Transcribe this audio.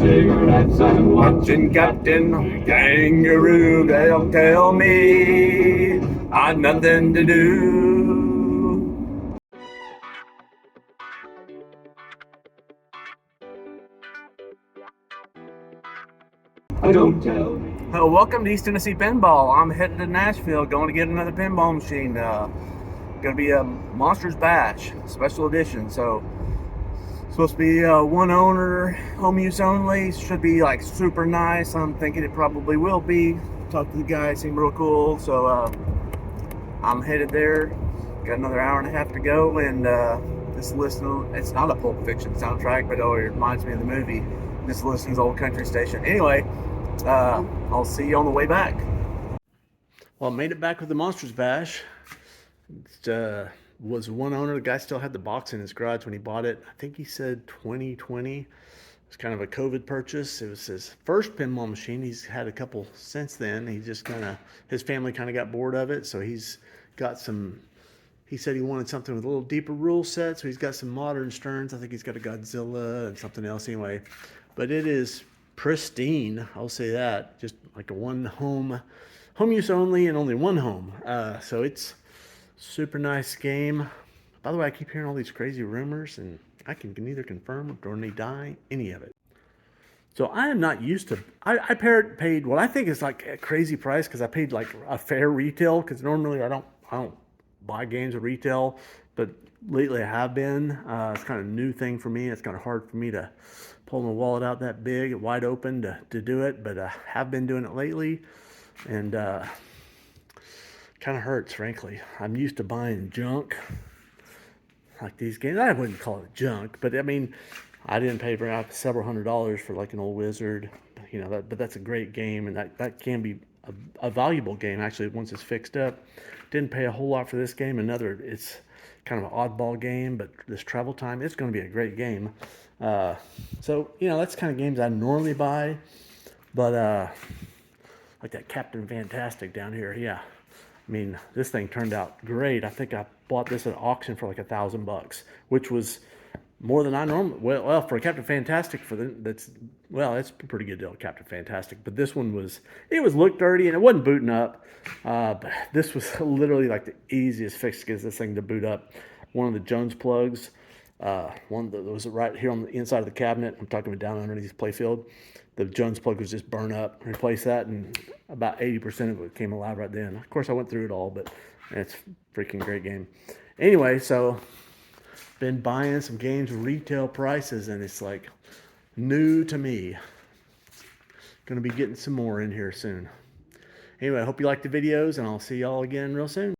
cigarettes and watching Captain Kangaroo. They'll tell me I've nothing to do. I don't tell me. Welcome to East Tennessee Pinball. I'm headed to Nashville, going to get another pinball machine. Going to be a Monsters Bash special edition. So supposed to be one owner, home use only. Should be like super nice. I'm thinking it probably will be. Talked to the guy, seemed real cool. So I'm headed there. Got another hour and a half to go, and this listen, it's not a Pulp Fiction soundtrack, but it reminds me of the movie. This listens old country station. Anyway, I'll see you on the way back. Well, I made it back with the Monsters Bash. It was one owner. The guy still had the box in his garage when he bought it. I think he said 2020. It was kind of a COVID purchase. It was his first pinball machine. He's had a couple since then. He just his family kind of got bored of it. So he's got some, he said he wanted something with a little deeper rule set. So he's got some modern Sterns. I think he's got a Godzilla and something else anyway. But it is pristine, I'll say that. Just like a one home use only, and only one home. So it's super nice game. By the way, I keep hearing all these crazy rumors, and I can neither confirm or deny any of it. So I am not used to, I paid what I think is like a crazy price, because I paid like a fair retail, because normally I don't buy games at retail, but lately I have been. It's kind of a new thing for me. It's kind of hard for me to pull my wallet out that big, wide open to do it, but I have been doing it lately, and kind of hurts, frankly. I'm used to buying junk like these games. I wouldn't call it junk, but I mean, I didn't pay for several $100s for like an old Wizard, you know, but that's a great game, and that can be a valuable game actually once it's fixed up. Didn't pay a whole lot for this game. It's kind of an oddball game, but this travel time, it's going to be a great game. So, you know, that's the kind of games I normally buy, but like that Captain Fantastic down here, yeah. I mean, this thing turned out great. I think I bought this at auction for like $1,000, which was more than I normally, well, for a Captain Fantastic, it's a pretty good deal, Captain Fantastic. But this one looked dirty, and it wasn't booting up. But this was literally like the easiest fix to get this thing to boot up. One of the Jones plugs, one that was right here on the inside of the cabinet. I'm talking about down underneath the playfield. The Jones plug was just burned up. Replaced that, and about 80% of it came alive right then. Of course, I went through it all, but it's a freaking great game. Anyway, so been buying some games retail prices, and it's like new to me. Gonna be getting some more in here soon. Anyway, I hope you like the videos, and I'll see y'all again real soon.